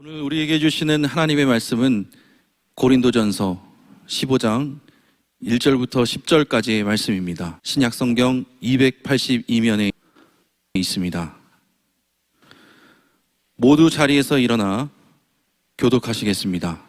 오늘 우리에게 주시는 하나님의 말씀은 고린도전서 15장 1절부터 10절까지의 말씀입니다. 신약성경 282면에 있습니다. 모두 자리에서 일어나 교독하시겠습니다.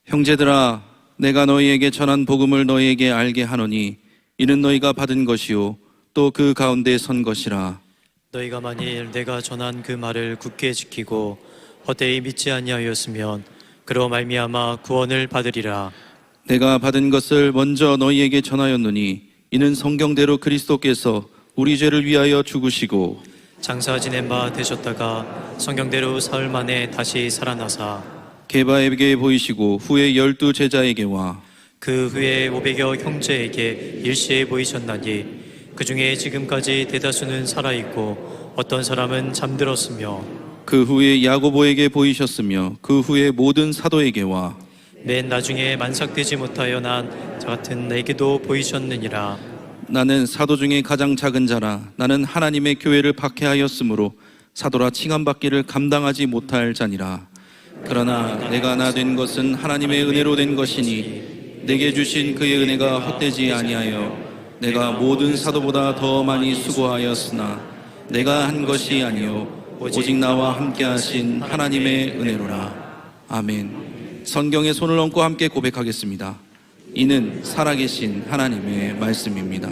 형제들아, 내가 너희에게 전한 복음을 너희에게 알게 하노니 이는 너희가 받은 것이요 또 그 가운데 선 것이라. 너희가 만일 내가 전한 그 말을 굳게 지키고 헛되이 믿지 아니하였으면 그로 말미암아 구원을 받으리라. 내가 받은 것을 먼저 너희에게 전하였노니 이는 성경대로 그리스도께서 우리 죄를 위하여 죽으시고 장사 지낸 바 되셨다가 성경대로 사흘 만에 다시 살아나사 게바에게 보이시고 후에 12 제자에게와 그 후에 500여 형제에게 일시에 보이셨나니 그 중에 지금까지 대다수는 살아있고 어떤 사람은 잠들었으며 그 후에 야고보에게 보이셨으며 그 후에 모든 사도에게와 맨 나중에 만삭되지 못하여 난 자 같은 내게도 보이셨느니라. 나는 사도 중에 가장 작은 자라. 나는 하나님의 교회를 박해하였으므로 사도라 칭함받기를 감당하지 못할 자니라. 그러나 내가 나 된 것은 하나님의 은혜로 된 것이니 내게 주신 그의 은혜가 헛되지 아니하여 내가 모든 사도보다 더 많이 수고하였으나 내가 한 것이 아니요 오직 나와 함께 하신 하나님의 은혜로라. 아멘. 성경에 손을 얹고 함께 고백하겠습니다. 이는 살아계신 하나님의 말씀입니다.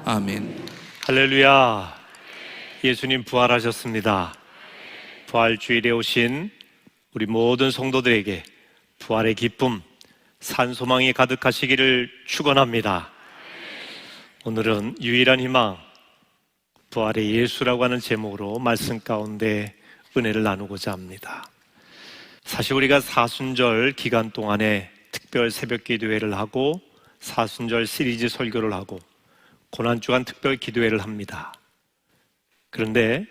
아멘. 할렐루야. 예수님 부활하셨습니다. 부활주일에 오신 우리 모든 성도들에게 부활의 기쁨, 산소망이 가득하시기를 축원합니다. 오늘은 유일한 희망, 부활의 예수라고 하는 제목으로 말씀 가운데 은혜를 나누고자 합니다. 사실 우리가 사순절 기간 동안에 특별 새벽 기도회를 하고 사순절 시리즈 설교를 하고 고난주간 특별 기도회를 합니다. 그런데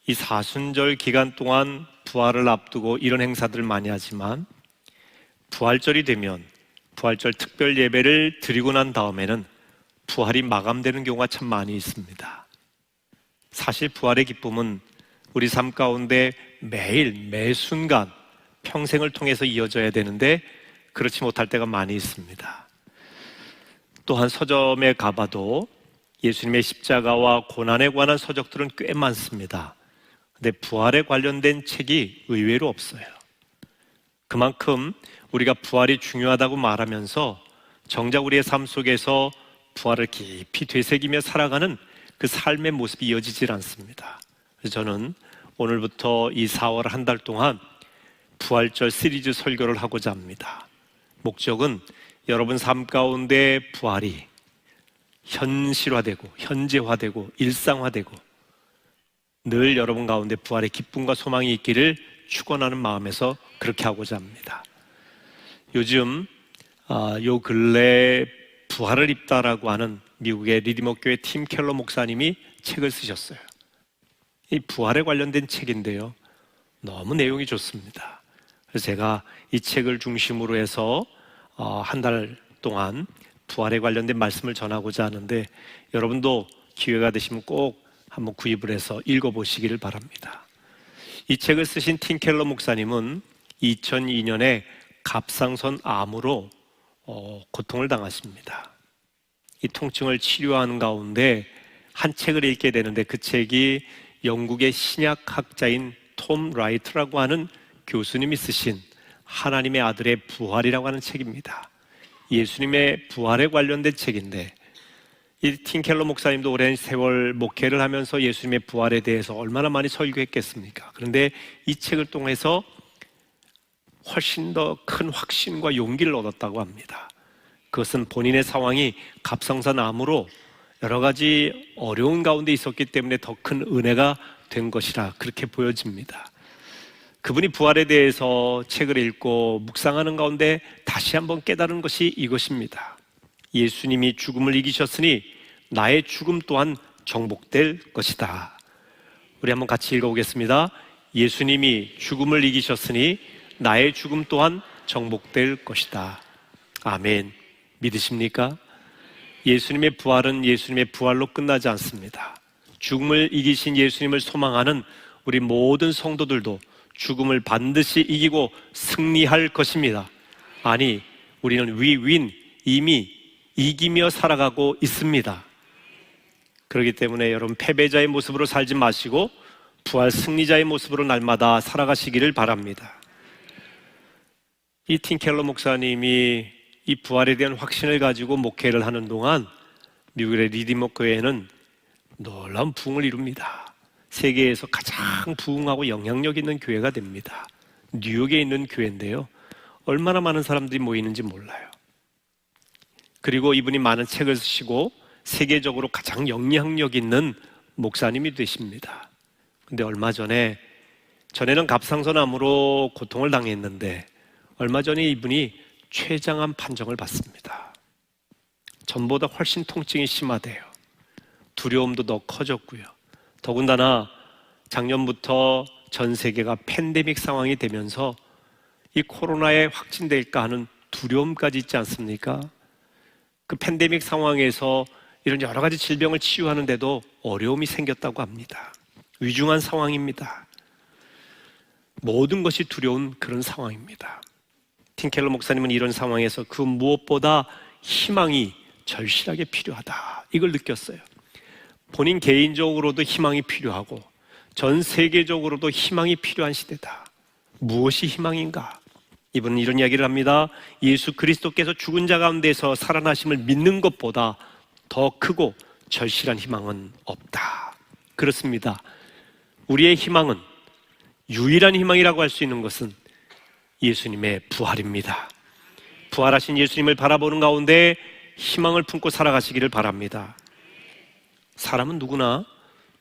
이 사순절 기간 동안 부활을 앞두고 이런 행사들을 많이 하지만 부활절이 되면 부활절 특별 예배를 드리고 난 다음에는 부활이 마감되는 경우가 참 많이 있습니다. 사실 부활의 기쁨은 우리 삶 가운데 매일 매 순간 평생을 통해서 이어져야 되는데 그렇지 못할 때가 많이 있습니다. 또한 서점에 가봐도 예수님의 십자가와 고난에 관한 서적들은 꽤 많습니다. 근데 부활에 관련된 책이 의외로 없어요. 그만큼 우리가 부활이 중요하다고 말하면서 정작 우리의 삶 속에서 부활을 깊이 되새기며 살아가는 그 삶의 모습이 이어지질 않습니다. 그래서 저는 오늘부터 이 4월 한 달 동안 부활절 시리즈 설교를 하고자 합니다. 목적은 여러분 삶 가운데 부활이 현실화되고 현재화되고 일상화되고 늘 여러분 가운데 부활의 기쁨과 소망이 있기를 축원하는 마음에서 그렇게 하고자 합니다. 요즘 요 근래 부활을 입다라고 하는 미국의 리디머 교회 팀 켈러 목사님이 책을 쓰셨어요. 이 부활에 관련된 책인데요, 너무 내용이 좋습니다. 그래서 제가 이 책을 중심으로 해서 한 달 동안 부활에 관련된 말씀을 전하고자 하는데 여러분도 기회가 되시면 꼭 한번 구입을 해서 읽어보시기를 바랍니다. 이 책을 쓰신 팀 켈러 목사님은 2002년에 갑상선 암으로 고통을 당하십니다. 이 통증을 치료하는 가운데 한 책을 읽게 되는데 그 책이 영국의 신약학자인 톰 라이트라고 하는 교수님이 쓰신 하나님의 아들의 부활이라고 하는 책입니다. 예수님의 부활에 관련된 책인데 이 팀 켈러 목사님도 오랜 세월 목회를 하면서 예수님의 부활에 대해서 얼마나 많이 설교했겠습니까? 그런데 이 책을 통해서 훨씬 더 큰 확신과 용기를 얻었다고 합니다. 그것은 본인의 상황이 갑상선 암으로 여러 가지 어려운 가운데 있었기 때문에 더 큰 은혜가 된 것이라 그렇게 보여집니다. 그분이 부활에 대해서 책을 읽고 묵상하는 가운데 다시 한번 깨달은 것이 이것입니다. 예수님이 죽음을 이기셨으니 나의 죽음 또한 정복될 것이다. 우리 한번 같이 읽어보겠습니다. 예수님이 죽음을 이기셨으니 나의 죽음 또한 정복될 것이다. 아멘. 믿으십니까? 예수님의 부활은 예수님의 부활로 끝나지 않습니다. 죽음을 이기신 예수님을 소망하는 우리 모든 성도들도 죽음을 반드시 이기고 승리할 것입니다. 아니, 우리는 위윈, 이미 이기며 살아가고 있습니다. 그렇기 때문에 여러분, 패배자의 모습으로 살지 마시고 부활 승리자의 모습으로 날마다 살아가시기를 바랍니다. 이 팀 켈러 목사님이 이 부활에 대한 확신을 가지고 목회를 하는 동안 미국의 리디머 교회는 놀라운 부흥을 이룹니다. 세계에서 가장 부흥하고 영향력 있는 교회가 됩니다. 뉴욕에 있는 교회인데요, 얼마나 많은 사람들이 모이는지 몰라요. 그리고 이분이 많은 책을 쓰시고 세계적으로 가장 영향력 있는 목사님이 되십니다. 근데 얼마 전에는 갑상선암으로 고통을 당했는데 얼마 전에 이분이 췌장암 판정을 받습니다. 전보다 훨씬 통증이 심하대요. 두려움도 더 커졌고요. 더군다나 작년부터 전 세계가 팬데믹 상황이 되면서 이 코로나에 확진될까 하는 두려움까지 있지 않습니까? 그 팬데믹 상황에서 이런 여러 가지 질병을 치유하는데도 어려움이 생겼다고 합니다. 위중한 상황입니다. 모든 것이 두려운 그런 상황입니다. 팀 켈러 목사님은 이런 상황에서 그 무엇보다 희망이 절실하게 필요하다, 이걸 느꼈어요. 본인 개인적으로도 희망이 필요하고 전 세계적으로도 희망이 필요한 시대다. 무엇이 희망인가? 이분은 이런 이야기를 합니다. 예수 그리스도께서 죽은 자 가운데서 살아나심을 믿는 것보다 더 크고 절실한 희망은 없다. 그렇습니다. 우리의 희망은, 유일한 희망이라고 할 수 있는 것은 예수님의 부활입니다. 부활하신 예수님을 바라보는 가운데 희망을 품고 살아가시기를 바랍니다. 사람은 누구나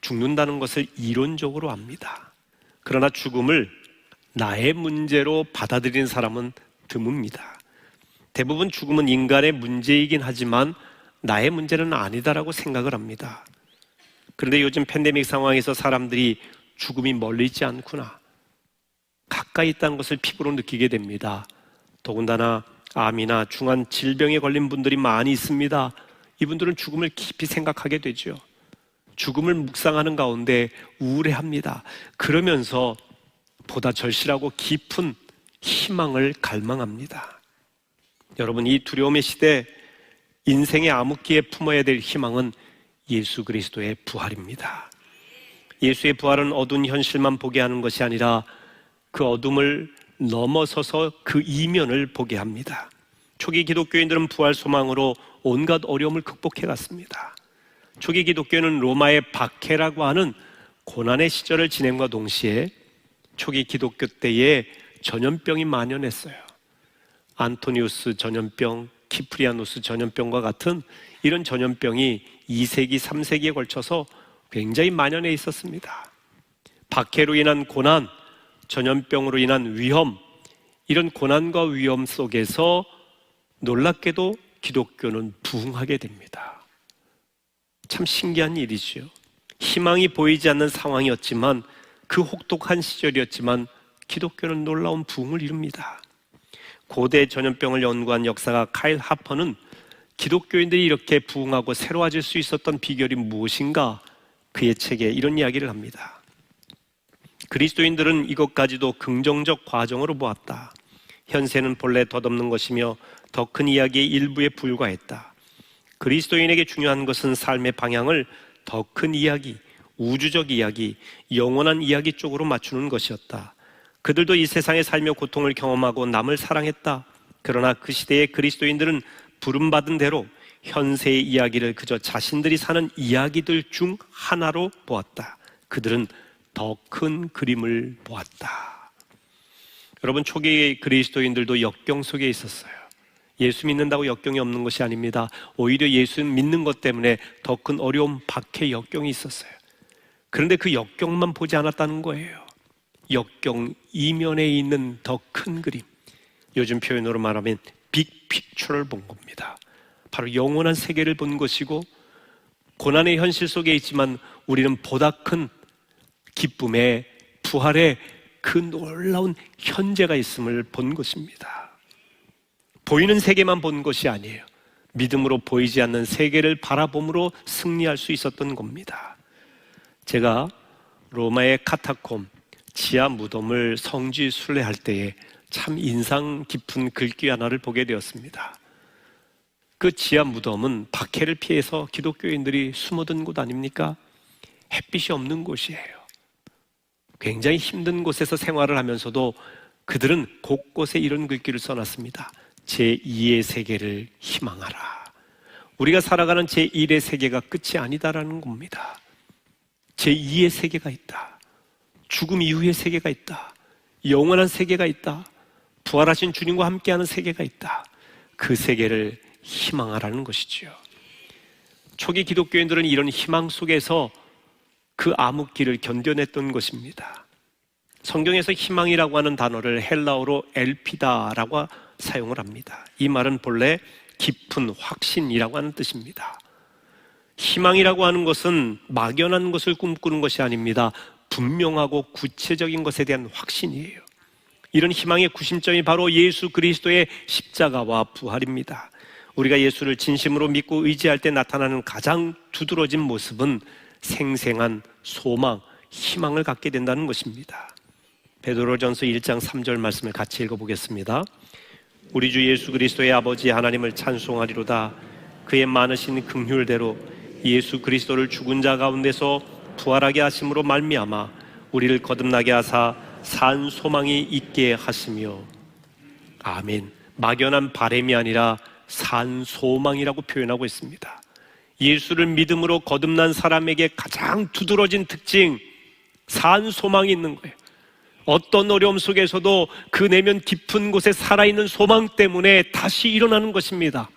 죽는다는 것을 이론적으로 압니다. 그러나 죽음을 나의 문제로 받아들이는 사람은 드뭅니다. 대부분 죽음은 인간의 문제이긴 하지만 나의 문제는 아니다라고 생각을 합니다. 그런데 요즘 팬데믹 상황에서 사람들이 죽음이 멀리 있지 않구나, 가까이 있다는 것을 피부로 느끼게 됩니다. 더군다나 암이나 중한 질병에 걸린 분들이 많이 있습니다. 이분들은 죽음을 깊이 생각하게 되죠. 죽음을 묵상하는 가운데 우울해합니다. 그러면서 보다 절실하고 깊은 희망을 갈망합니다. 여러분, 이 두려움의 시대, 인생의 암흑기에 품어야 될 희망은 예수 그리스도의 부활입니다. 예수의 부활은 어두운 현실만 보게 하는 것이 아니라 그 어둠을 넘어서서 그 이면을 보게 합니다. 초기 기독교인들은 부활 소망으로 온갖 어려움을 극복해 갔습니다. 초기 기독교는 로마의 박해라고 하는 고난의 시절을 지냄과 동시에 초기 기독교 때에 전염병이 만연했어요. 안토니우스 전염병, 키프리아누스 전염병과 같은 이런 전염병이 2세기, 3세기에 걸쳐서 굉장히 만연해 있었습니다. 박해로 인한 고난, 전염병으로 인한 위험, 이런 고난과 위험 속에서 놀랍게도 기독교는 부흥하게 됩니다. 참 신기한 일이죠. 희망이 보이지 않는 상황이었지만, 그 혹독한 시절이었지만 기독교는 놀라운 부흥을 이룹니다. 고대 전염병을 연구한 역사가 카일 하퍼는 기독교인들이 이렇게 부흥하고 새로워질 수 있었던 비결이 무엇인가, 그의 책에 이런 이야기를 합니다. 그리스도인들은 이것까지도 긍정적 과정으로 보았다. 현세는 본래 덧없는 것이며 더 큰 이야기의 일부에 불과했다. 그리스도인에게 중요한 것은 삶의 방향을 더 큰 이야기, 우주적 이야기, 영원한 이야기 쪽으로 맞추는 것이었다. 그들도 이 세상에 살며 고통을 경험하고 남을 사랑했다. 그러나 그 시대의 그리스도인들은 부름받은 대로 현세의 이야기를 그저 자신들이 사는 이야기들 중 하나로 보았다. 그들은 더 큰 그림을 보았다. 여러분, 초기 그리스도인들도 역경 속에 있었어요. 예수 믿는다고 역경이 없는 것이 아닙니다. 오히려 예수 믿는 것 때문에 더 큰 어려움, 박해, 역경이 있었어요. 그런데 그 역경만 보지 않았다는 거예요. 역경 이면에 있는 더 큰 그림, 요즘 표현으로 말하면 빅픽처를 본 겁니다. 바로 영원한 세계를 본 것이고, 고난의 현실 속에 있지만 우리는 보다 큰 기쁨의, 부활의 그 놀라운 현재가 있음을 본 것입니다. 보이는 세계만 본 것이 아니에요. 믿음으로 보이지 않는 세계를 바라봄으로 승리할 수 있었던 겁니다. 제가 로마의 카타콤 지하 무덤을 성지 순례할 때에 참 인상 깊은 글귀 하나를 보게 되었습니다. 그 지하 무덤은 박해를 피해서 기독교인들이 숨어든 곳 아닙니까? 햇빛이 없는 곳이에요. 굉장히 힘든 곳에서 생활을 하면서도 그들은 곳곳에 이런 글귀를 써놨습니다. 제2의 세계를 희망하라. 우리가 살아가는 제1의 세계가 끝이 아니다라는 겁니다. 제2의 세계가 있다. 죽음 이후의 세계가 있다. 영원한 세계가 있다. 부활하신 주님과 함께하는 세계가 있다. 그 세계를 희망하라는 것이지요. 초기 기독교인들은 이런 희망 속에서 그 암흑기를 견뎌냈던 것입니다. 성경에서 희망이라고 하는 단어를 헬라어로 엘피다라고 사용을 합니다. 이 말은 본래 깊은 확신이라고 하는 뜻입니다. 희망이라고 하는 것은 막연한 것을 꿈꾸는 것이 아닙니다. 분명하고 구체적인 것에 대한 확신이에요. 이런 희망의 구심점이 바로 예수 그리스도의 십자가와 부활입니다. 우리가 예수를 진심으로 믿고 의지할 때 나타나는 가장 두드러진 모습은 생생한 소망, 희망을 갖게 된다는 것입니다. 베드로전서 1장 3절 말씀을 같이 읽어보겠습니다. 우리 주 예수 그리스도의 아버지 하나님을 찬송하리로다. 그의 많으신 긍휼대로 예수 그리스도를 죽은 자 가운데서 부활하게 하심으로 말미암아 우리를 거듭나게 하사 산 소망이 있게 하시며. 아멘. 막연한 바람이 아니라 산 소망이라고 표현하고 있습니다. 예수를 믿음으로 거듭난 사람에게 가장 두드러진 특징, 산 소망이 있는 거예요. 어떤 어려움 속에서도 그 내면 깊은 곳에 살아있는 소망 때문에 다시 일어나는 것입니다.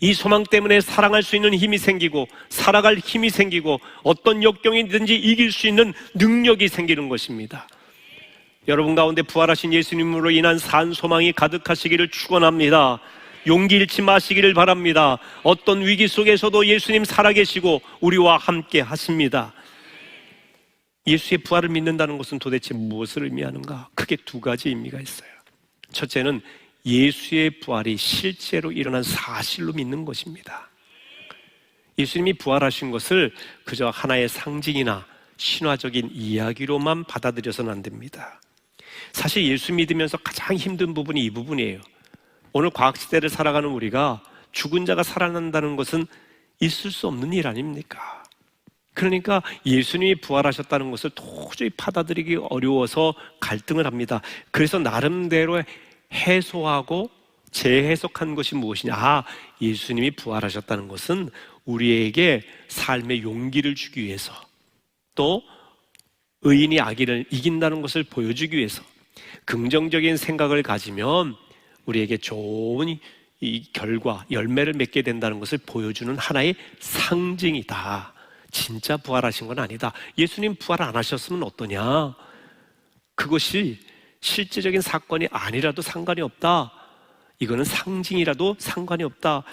이 소망 때문에 사랑할 수 있는 힘이 생기고 살아갈 힘이 생기고 어떤 역경이든지 이길 수 있는 능력이 생기는 것입니다. 여러분 가운데 부활하신 예수님으로 인한 산 소망이 가득하시기를 축원합니다. 용기 잃지 마시기를 바랍니다. 어떤 위기 속에서도 예수님 살아계시고 우리와 함께 하십니다. 예수의 부활을 믿는다는 것은 도대체 무엇을 의미하는가? 크게 두 가지 의미가 있어요. 첫째는 예수의 부활이 실제로 일어난 사실로 믿는 것입니다. 예수님이 부활하신 것을 그저 하나의 상징이나 신화적인 이야기로만 받아들여서는 안 됩니다. 사실 예수 믿으면서 가장 힘든 부분이 이 부분이에요. 오늘 과학시대를 살아가는 우리가 죽은 자가 살아난다는 것은 있을 수 없는 일 아닙니까? 그러니까 예수님이 부활하셨다는 것을 도저히 받아들이기 어려워서 갈등을 합니다. 그래서 나름대로 해소하고 재해석한 것이 무엇이냐? 예수님이 부활하셨다는 것은 우리에게 삶의 용기를 주기 위해서, 또 의인이 악인을 이긴다는 것을 보여주기 위해서, 긍정적인 생각을 가지면 우리에게 좋은 이 결과, 열매를 맺게 된다는 것을 보여주는 하나의 상징이다. 진짜 부활하신 건 아니다. 예수님 부활 안 하셨으면 어떠냐? 그것이 실제적인 사건이 아니라도 상관이 없다. 이거는 상징이라도 상관이 없다.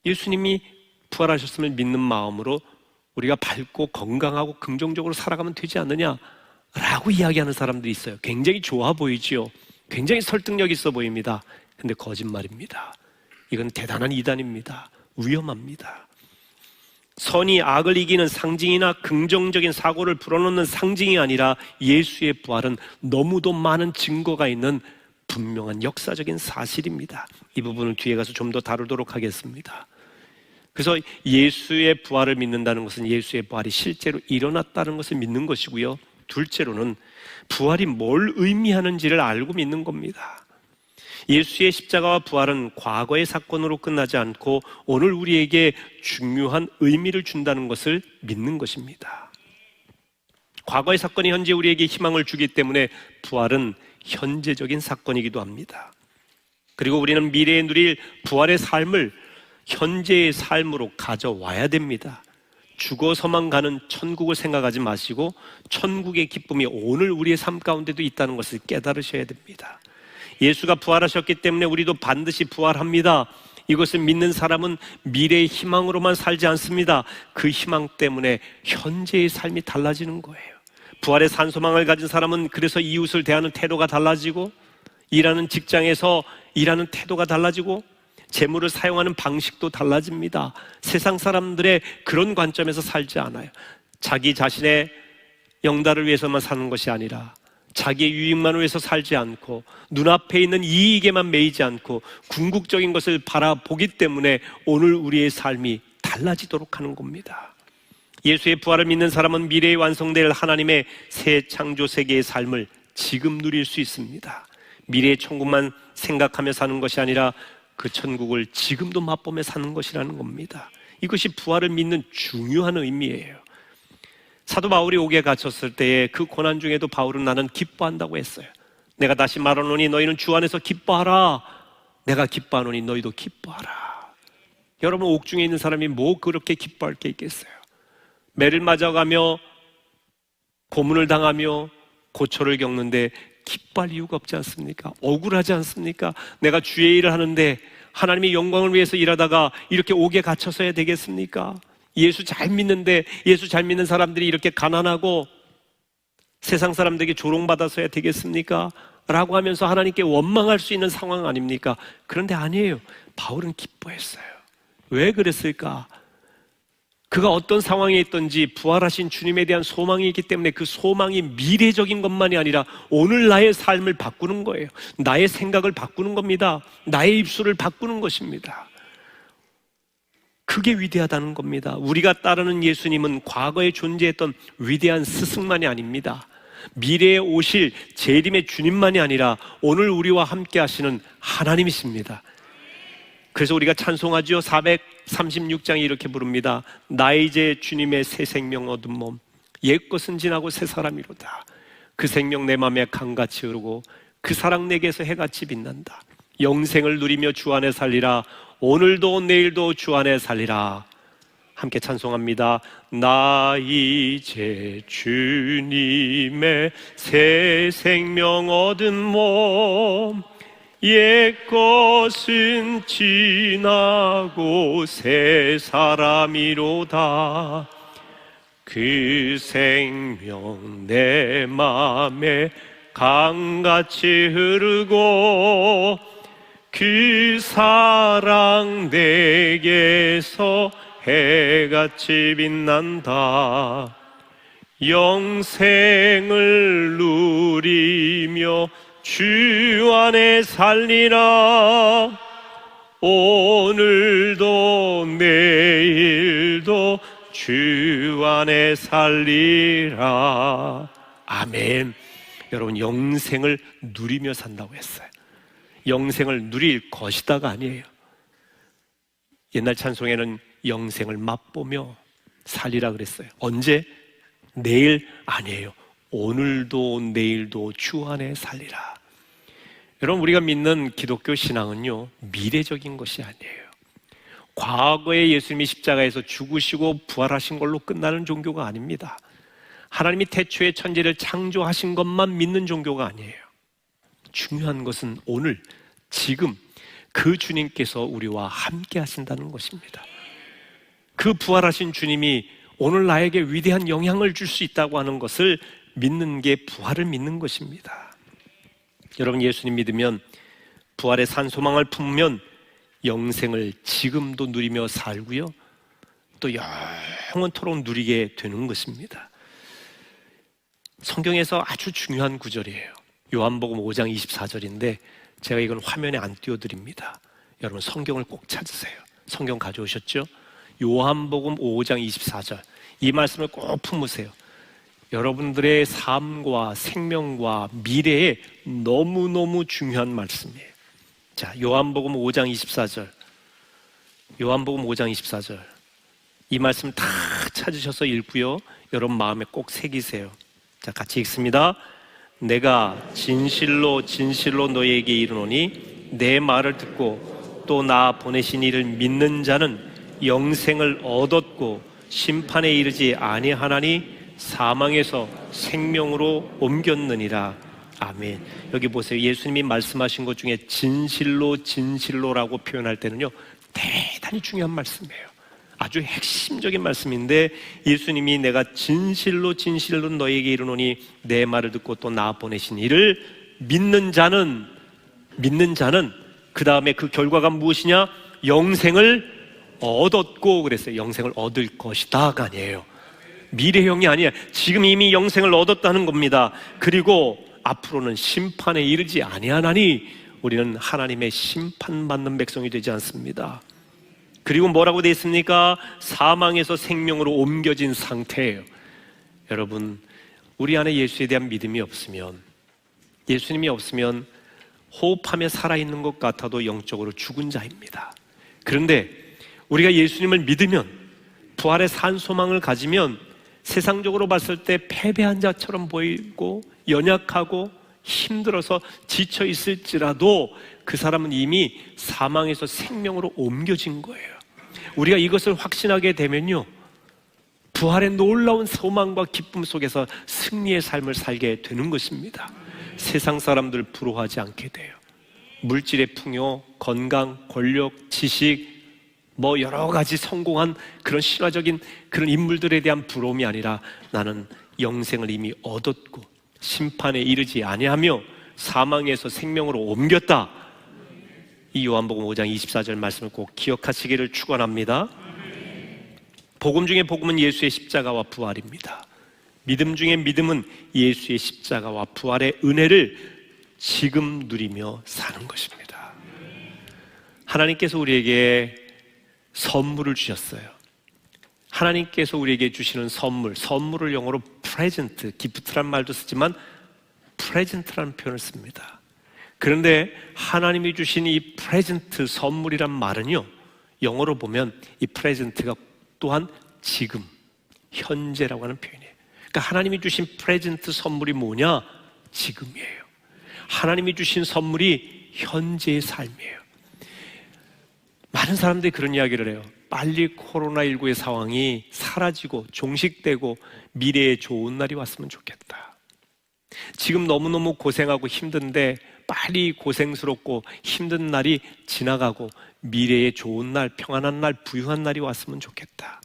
예수님이 부활하셨음을 믿는 마음으로 우리가 밝고 건강하고 긍정적으로 살아가면 되지 않느냐라고 이야기하는 사람들이 있어요. 굉장히 좋아 보이지요. 굉장히 설득력 있어 보입니다. 근데 거짓말입니다. 이건 대단한 이단입니다. 위험합니다. 선이 악을 이기는 상징이나 긍정적인 사고를 불어넣는 상징이 아니라 예수의 부활은 너무도 많은 증거가 있는 분명한 역사적인 사실입니다. 이 부분을 뒤에 가서 좀 더 다루도록 하겠습니다. 그래서 예수의 부활을 믿는다는 것은 예수의 부활이 실제로 일어났다는 것을 믿는 것이고요. 둘째로는 부활이 뭘 의미하는지를 알고 믿는 겁니다. 예수의 십자가와 부활은 과거의 사건으로 끝나지 않고 오늘 우리에게 중요한 의미를 준다는 것을 믿는 것입니다. 과거의 사건이 현재 우리에게 희망을 주기 때문에 부활은 현재적인 사건이기도 합니다. 그리고 우리는 미래에 누릴 부활의 삶을 현재의 삶으로 가져와야 됩니다. 죽어서만 가는 천국을 생각하지 마시고 천국의 기쁨이 오늘 우리의 삶 가운데도 있다는 것을 깨달으셔야 됩니다. 예수가 부활하셨기 때문에 우리도 반드시 부활합니다. 이것을 믿는 사람은 미래의 희망으로만 살지 않습니다. 그 희망 때문에 현재의 삶이 달라지는 거예요. 부활의 산소망을 가진 사람은 그래서 이웃을 대하는 태도가 달라지고, 일하는 직장에서 일하는 태도가 달라지고, 재물을 사용하는 방식도 달라집니다. 세상 사람들의 그런 관점에서 살지 않아요. 자기 자신의 영달을 위해서만 사는 것이 아니라 자기의 유익만을 위해서 살지 않고 눈앞에 있는 이익에만 매이지 않고 궁극적인 것을 바라보기 때문에 오늘 우리의 삶이 달라지도록 하는 겁니다. 예수의 부활을 믿는 사람은 미래에 완성될 하나님의 새 창조 세계의 삶을 지금 누릴 수 있습니다. 미래의 천국만 생각하며 사는 것이 아니라 그 천국을 지금도 맛보며 사는 것이라는 겁니다. 이것이 부활을 믿는 중요한 의미예요. 사도 바울이 옥에 갇혔을 때에 그 고난 중에도 바울은 나는 기뻐한다고 했어요. 내가 다시 말하노니 너희는 주 안에서 기뻐하라. 내가 기뻐하노니 너희도 기뻐하라. 여러분, 옥중에 있는 사람이 뭐 그렇게 기뻐할 게 있겠어요? 매를 맞아가며 고문을 당하며 고초를 겪는데 기뻐할 이유가 없지 않습니까? 억울하지 않습니까? 내가 주의 일을 하는데 하나님의 영광을 위해서 일하다가 이렇게 옥에 갇혀서야 되겠습니까? 예수 잘 믿는데 예수 잘 믿는 사람들이 이렇게 가난하고 세상 사람들에게 조롱받아서야 되겠습니까? 라고 하면서 하나님께 원망할 수 있는 상황 아닙니까? 그런데 아니에요. 바울은 기뻐했어요. 왜 그랬을까? 그가 어떤 상황에 있든지 부활하신 주님에 대한 소망이 있기 때문에 그 소망이 미래적인 것만이 아니라 오늘 나의 삶을 바꾸는 거예요. 나의 생각을 바꾸는 겁니다. 나의 입술을 바꾸는 것입니다. 그게 위대하다는 겁니다. 우리가 따르는 예수님은 과거에 존재했던 위대한 스승만이 아닙니다. 미래에 오실 재림의 주님만이 아니라 오늘 우리와 함께 하시는 하나님이십니다. 그래서 우리가 찬송하지요. 436장에 이렇게 부릅니다. 나 이제 주님의 새 생명 얻은 몸, 옛것은 지나고 새 사람이로다. 그 생명 내 맘에 강같이 흐르고 그 사랑 내게서 해같이 빛난다. 영생을 누리며 주 안에 살리라. 오늘도 내일도 주 안에 살리라. 함께 찬송합니다. 나 이제 주님의 새 생명 얻은 몸, 옛것은 지나고 새 사람이로다. 그 생명 내 맘에 강같이 흐르고 그 사랑 내게서 해같이 빛난다. 영생을 누리며 주 안에 살리라. 오늘도 내일도 주 안에 살리라. 아멘. 여러분, 영생을 누리며 산다고 했어요. 영생을 누릴 것이다가 아니에요. 옛날 찬송에는 영생을 맛보며 살리라 그랬어요. 언제? 내일? 아니에요. 오늘도 내일도 주 안에 살리라. 여러분, 우리가 믿는 기독교 신앙은요, 미래적인 것이 아니에요. 과거에 예수님이 십자가에서 죽으시고 부활하신 걸로 끝나는 종교가 아닙니다. 하나님이 태초에 천지를 창조하신 것만 믿는 종교가 아니에요. 중요한 것은 오늘, 지금 그 주님께서 우리와 함께 하신다는 것입니다. 그 부활하신 주님이 오늘 나에게 위대한 영향을 줄 수 있다고 하는 것을 믿는 게 부활을 믿는 것입니다. 여러분, 예수님 믿으면, 부활의 산 소망을 품으면 영생을 지금도 누리며 살고요, 또 영원토록 누리게 되는 것입니다. 성경에서 아주 중요한 구절이에요. 요한복음 5장 24절인데 제가 이건 화면에 안 띄워드립니다. 여러분, 성경을 꼭 찾으세요. 성경 가져오셨죠? 요한복음 5장 24절, 이 말씀을 꼭 품으세요. 여러분들의 삶과 생명과 미래에 너무너무 중요한 말씀이에요. 자, 요한복음 5장 24절, 요한복음 5장 24절, 이 말씀 다 찾으셔서 읽고요, 여러분 마음에 꼭 새기세요. 자, 같이 읽습니다. 내가 진실로 진실로 너희에게 이르노니 내 말을 듣고 또 나 보내신 이를 믿는 자는 영생을 얻었고 심판에 이르지 아니하나니 사망에서 생명으로 옮겼느니라. 아멘. 여기 보세요. 예수님이 말씀하신 것 중에 진실로 진실로라고 표현할 때는요, 대단히 중요한 말씀이에요. 아주 핵심적인 말씀인데, 예수님이 내가 진실로 진실로 너에게 이르노니 내 말을 듣고 또 나 보내신 이를 믿는 자는 그 다음에 그 결과가 무엇이냐? 영생을 얻었고 그랬어요. 영생을 얻을 것이다가 아니에요. 미래형이 아니야. 지금 이미 영생을 얻었다는 겁니다. 그리고 앞으로는 심판에 이르지 아니하나니 우리는 하나님의 심판받는 백성이 되지 않습니다. 그리고 뭐라고 되어 있습니까? 사망에서 생명으로 옮겨진 상태예요. 여러분, 우리 안에 예수에 대한 믿음이 없으면, 예수님이 없으면 호흡하며 살아있는 것 같아도 영적으로 죽은 자입니다. 그런데 우리가 예수님을 믿으면, 부활의 산 소망을 가지면 세상적으로 봤을 때 패배한 자처럼 보이고 연약하고 힘들어서 지쳐 있을지라도 그 사람은 이미 사망에서 생명으로 옮겨진 거예요. 우리가 이것을 확신하게 되면요, 부활의 놀라운 소망과 기쁨 속에서 승리의 삶을 살게 되는 것입니다. 세상 사람들 부러워하지 않게 돼요. 물질의 풍요, 건강, 권력, 지식, 여러 가지 성공한 그런 신화적인 그런 인물들에 대한 부러움이 아니라 나는 영생을 이미 얻었고 심판에 이르지 아니하며 사망에서 생명으로 옮겼다. 이 요한복음 5장 24절 말씀을 꼭 기억하시기를 축원합니다. 복음 중에 복음은 예수의 십자가와 부활입니다. 믿음 중에 믿음은 예수의 십자가와 부활의 은혜를 지금 누리며 사는 것입니다. 하나님께서 우리에게 선물을 주셨어요. 하나님께서 우리에게 주시는 선물을 영어로 프레젠트, 기프트란 말도 쓰지만 프레젠트라는 표현을 씁니다. 그런데 하나님이 주신 이 프레젠트, 선물이란 말은요, 영어로 보면 이 프레젠트가 또한 지금, 현재라고 하는 표현이에요. 그러니까 하나님이 주신 프레젠트 선물이 뭐냐? 지금이에요. 하나님이 주신 선물이 현재의 삶이에요. 많은 사람들이 그런 이야기를 해요. 빨리 코로나19의 상황이 사라지고 종식되고 미래에 좋은 날이 왔으면 좋겠다. 지금 너무너무 고생하고 힘든데 빨리 고생스럽고 힘든 날이 지나가고 미래에 좋은 날, 평안한 날, 부유한 날이 왔으면 좋겠다.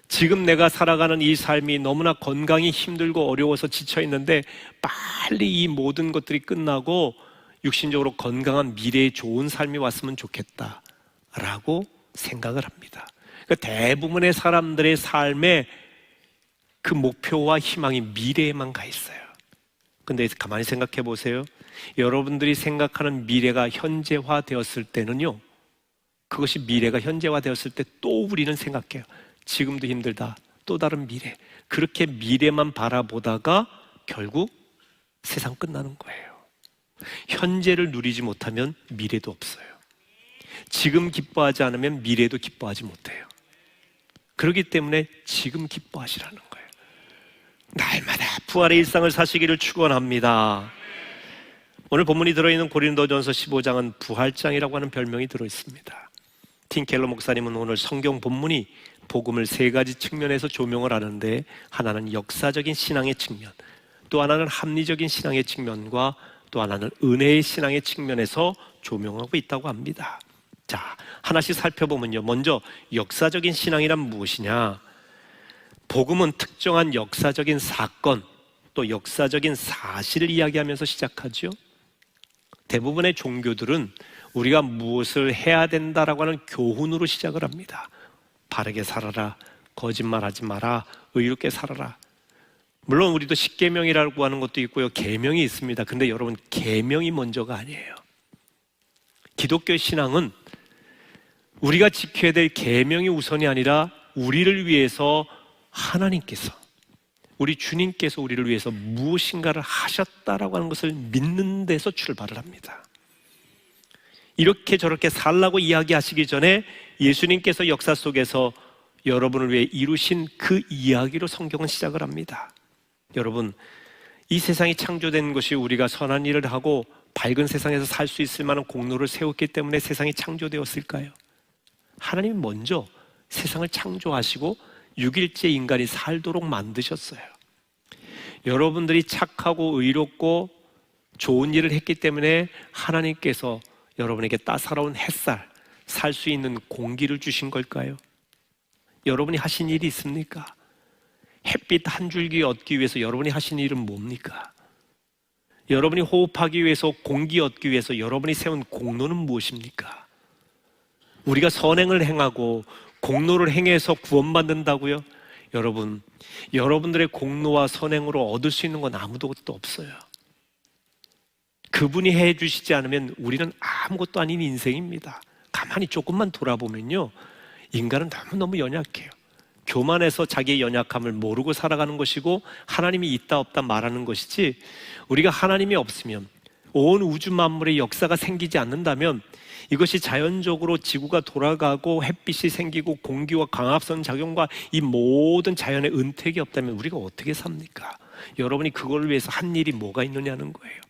지금 내가 살아가는 이 삶이 너무나 건강이 힘들고 어려워서 지쳐있는데 빨리 이 모든 것들이 끝나고 육신적으로 건강한 미래에 좋은 삶이 왔으면 좋겠다 라고 생각을 합니다. 그러니까 대부분의 사람들의 삶에 그 목표와 희망이 미래에만 가 있어요. 근데 가만히 생각해 보세요. 여러분들이 생각하는 미래가 현재화 되었을 때는요, 그것이 미래가 현재화 되었을 때 또 우리는 생각해요. 지금도 힘들다, 또 다른 미래. 그렇게 미래만 바라보다가 결국 세상 끝나는 거예요. 현재를 누리지 못하면 미래도 없어요. 지금 기뻐하지 않으면 미래도 기뻐하지 못해요. 그렇기 때문에 지금 기뻐하시라는 거예요. 날마다 부활의 일상을 사시기를 축원합니다. 오늘 본문이 들어있는 고린도전서 15장은 부활장이라고 하는 별명이 들어있습니다. 팀 켈러 목사님은 오늘 성경 본문이 복음을 세 가지 측면에서 조명을 하는데, 하나는 역사적인 신앙의 측면, 또 하나는 합리적인 신앙의 측면과 또 하나는 은혜의 신앙의 측면에서 조명하고 있다고 합니다. 자, 하나씩 살펴보면요, 먼저 역사적인 신앙이란 무엇이냐? 복음은 특정한 역사적인 사건, 또 역사적인 사실을 이야기하면서 시작하죠. 대부분의 종교들은 우리가 무엇을 해야 된다라고 하는 교훈으로 시작을 합니다. 바르게 살아라, 거짓말하지 마라, 의롭게 살아라. 물론 우리도 십계명이라고 하는 것도 있고요, 계명이 있습니다. 근데 여러분, 계명이 먼저가 아니에요. 기독교 신앙은 우리가 지켜야 될 계명이 우선이 아니라 우리를 위해서 하나님께서, 우리 주님께서 우리를 위해서 무엇인가를 하셨다라고 하는 것을 믿는 데서 출발을 합니다. 이렇게 저렇게 살라고 이야기하시기 전에 예수님께서 역사 속에서 여러분을 위해 이루신 그 이야기로 성경은 시작을 합니다. 여러분, 이 세상이 창조된 것이 우리가 선한 일을 하고 밝은 세상에서 살 수 있을 만한 공로를 세웠기 때문에 세상이 창조되었을까요? 하나님이 먼저 세상을 창조하시고 6일째 인간이 살도록 만드셨어요. 여러분들이 착하고 의롭고 좋은 일을 했기 때문에 하나님께서 여러분에게 따사로운 햇살, 살 수 있는 공기를 주신 걸까요? 여러분이 하신 일이 있습니까? 햇빛 한 줄기 얻기 위해서 여러분이 하신 일은 뭡니까? 여러분이 호흡하기 위해서, 공기 얻기 위해서 여러분이 세운 공로는 무엇입니까? 우리가 선행을 행하고 공로를 행해서 구원받는다고요? 여러분, 여러분들의 공로와 선행으로 얻을 수 있는 건 아무것도 없어요. 그분이 해주시지 않으면 우리는 아무것도 아닌 인생입니다. 가만히 조금만 돌아보면요, 인간은 너무너무 연약해요. 교만해서 자기의 연약함을 모르고 살아가는 것이고 하나님이 있다 없다 말하는 것이지, 우리가 하나님이 없으면, 온 우주 만물의 역사가 생기지 않는다면, 이것이 자연적으로 지구가 돌아가고 햇빛이 생기고 공기와 광합성 작용과 이 모든 자연의 은택이 없다면 우리가 어떻게 삽니까? 여러분이 그걸 위해서 한 일이 뭐가 있느냐는 거예요.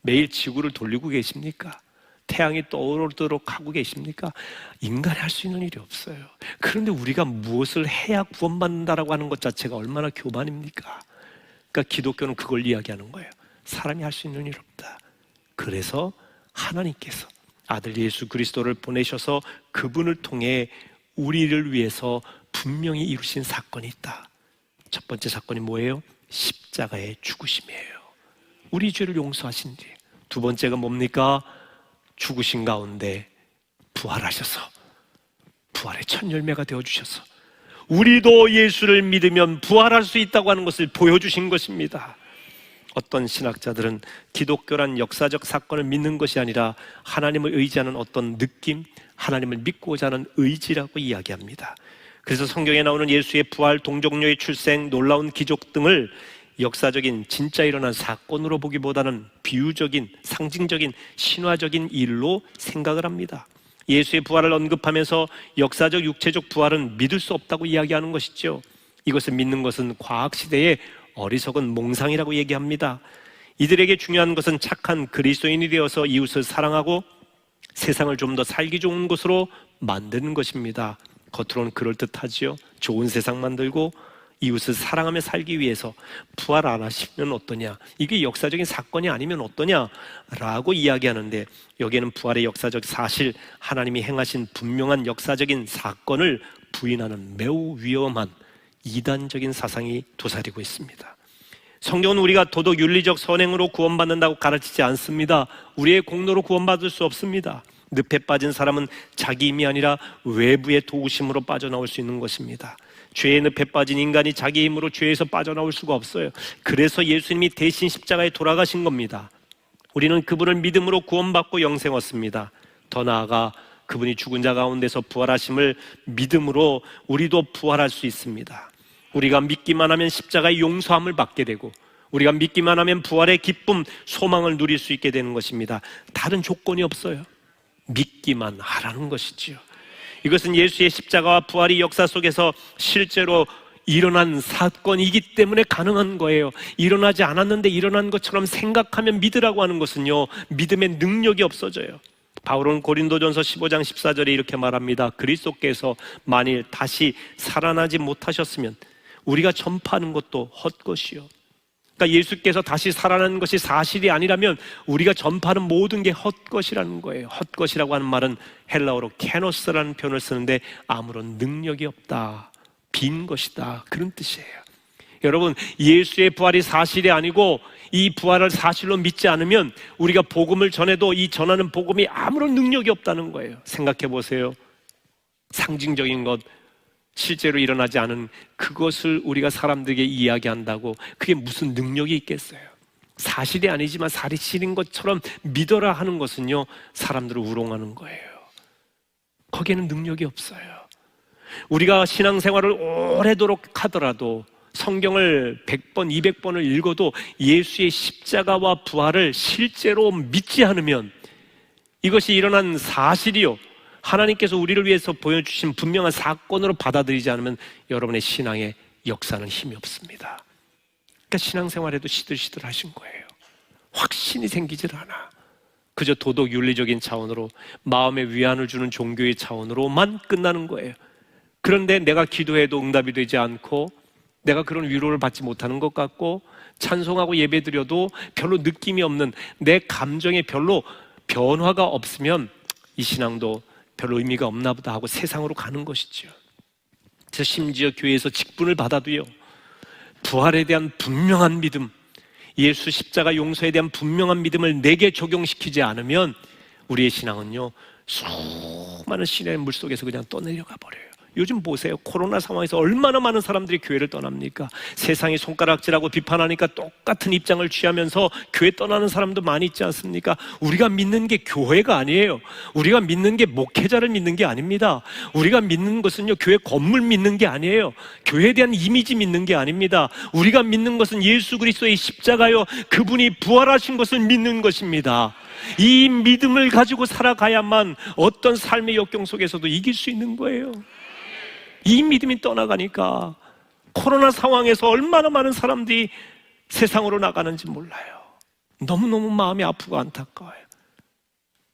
매일 지구를 돌리고 계십니까? 태양이 떠오르도록 하고 계십니까? 인간이 할 수 있는 일이 없어요. 그런데 우리가 무엇을 해야 구원받는다라고 하는 것 자체가 얼마나 교만입니까? 그러니까 기독교는 그걸 이야기하는 거예요. 사람이 할 수 있는 일 없다. 그래서 하나님께서 아들 예수 그리스도를 보내셔서 그분을 통해 우리를 위해서 분명히 이루신 사건이 있다. 첫 번째 사건이 뭐예요? 십자가의 죽으심이에요. 우리 죄를 용서하신 뒤. 두 번째가 뭡니까? 죽으신 가운데 부활하셔서 부활의 첫 열매가 되어주셔서 우리도 예수를 믿으면 부활할 수 있다고 하는 것을 보여주신 것입니다. 어떤 신학자들은 기독교란 역사적 사건을 믿는 것이 아니라 하나님을 의지하는 어떤 느낌, 하나님을 믿고자 하는 의지라고 이야기합니다. 그래서 성경에 나오는 예수의 부활, 동정녀의 출생, 놀라운 기적 등을 역사적인 진짜 일어난 사건으로 보기보다는 비유적인, 상징적인, 신화적인 일로 생각을 합니다. 예수의 부활을 언급하면서 역사적, 육체적 부활은 믿을 수 없다고 이야기하는 것이죠. 이것을 믿는 것은 과학시대의 어리석은 몽상이라고 얘기합니다. 이들에게 중요한 것은 착한 그리스도인이 되어서 이웃을 사랑하고 세상을 좀 더 살기 좋은 곳으로 만드는 것입니다. 겉으로는 그럴듯하지요. 좋은 세상 만들고 이웃을 사랑하며 살기 위해서 부활 안 하시면 어떠냐, 이게 역사적인 사건이 아니면 어떠냐라고 이야기하는데, 여기에는 부활의 역사적 사실, 하나님이 행하신 분명한 역사적인 사건을 부인하는 매우 위험한 이단적인 사상이 도사리고 있습니다. 성경은 우리가 도덕 윤리적 선행으로 구원받는다고 가르치지 않습니다. 우리의 공로로 구원받을 수 없습니다. 늪에 빠진 사람은 자기 힘이 아니라 외부의 도우심으로 빠져나올 수 있는 것입니다. 죄의 늪에 빠진 인간이 자기 힘으로 죄에서 빠져나올 수가 없어요. 그래서 예수님이 대신 십자가에 돌아가신 겁니다. 우리는 그분을 믿음으로 구원받고 영생 얻습니다. 더 나아가 그분이 죽은 자 가운데서 부활하심을 믿음으로 우리도 부활할 수 있습니다. 우리가 믿기만 하면 십자가의 용서함을 받게 되고, 우리가 믿기만 하면 부활의 기쁨, 소망을 누릴 수 있게 되는 것입니다. 다른 조건이 없어요. 믿기만 하라는 것이지요. 이것은 예수의 십자가와 부활이 역사 속에서 실제로 일어난 사건이기 때문에 가능한 거예요. 일어나지 않았는데 일어난 것처럼 생각하면 믿으라고 하는 것은요, 믿음의 능력이 없어져요. 바울은 고린도전서 15장 14절에 이렇게 말합니다. 그리스도께서 만일 다시 살아나지 못하셨으면 우리가 전파하는 것도 헛것이요. 그러니까 예수께서 다시 살아나는 것이 사실이 아니라면 우리가 전파하는 모든 게 헛것이라는 거예요. 헛것이라고 하는 말은 헬라어로 케노스라는 표현을 쓰는데 아무런 능력이 없다, 빈 것이다, 그런 뜻이에요. 여러분, 예수의 부활이 사실이 아니고 이 부활을 사실로 믿지 않으면 우리가 복음을 전해도 이 전하는 복음이 아무런 능력이 없다는 거예요. 생각해 보세요. 상징적인 것, 실제로 일어나지 않은 그것을 우리가 사람들에게 이야기한다고 그게 무슨 능력이 있겠어요? 사실이 아니지만 사실인 것처럼 믿어라 하는 것은요, 사람들을 우롱하는 거예요. 거기에는 능력이 없어요. 우리가 신앙생활을 오래도록 하더라도, 성경을 100번, 200번을 읽어도 예수의 십자가와 부활을 실제로 믿지 않으면, 이것이 일어난 사실이요, 하나님께서 우리를 위해서 보여주신 분명한 사건으로 받아들이지 않으면 여러분의 신앙의 역사는 힘이 없습니다. 그러니까 신앙생활에도 시들시들 하신 거예요. 확신이 생기질 않아. 그저 도덕 윤리적인 차원으로, 마음의 위안을 주는 종교의 차원으로만 끝나는 거예요. 그런데 내가 기도해도 응답이 되지 않고, 내가 그런 위로를 받지 못하는 것 같고, 찬송하고 예배드려도 별로 느낌이 없는, 내 감정에 별로 변화가 없으면 이 신앙도 별로 의미가 없나 보다 하고 세상으로 가는 것이죠. 그래서 심지어 교회에서 직분을 받아도요, 부활에 대한 분명한 믿음, 예수 십자가 용서에 대한 분명한 믿음을 내게 적용시키지 않으면 우리의 신앙은요, 수많은 시련의 물속에서 그냥 떠내려가 버려요. 요즘 보세요. 코로나 상황에서 얼마나 많은 사람들이 교회를 떠납니까? 세상이 손가락질하고 비판하니까 똑같은 입장을 취하면서 교회 떠나는 사람도 많이 있지 않습니까? 우리가 믿는 게 교회가 아니에요. 우리가 믿는 게 목회자를 믿는 게 아닙니다. 우리가 믿는 것은요, 교회 건물 믿는 게 아니에요. 교회에 대한 이미지 믿는 게 아닙니다. 우리가 믿는 것은 예수 그리스도의 십자가요, 그분이 부활하신 것을 믿는 것입니다. 이 믿음을 가지고 살아가야만 어떤 삶의 역경 속에서도 이길 수 있는 거예요. 이 믿음이 떠나가니까 코로나 상황에서 얼마나 많은 사람들이 세상으로 나가는지 몰라요. 너무너무 마음이 아프고 안타까워요.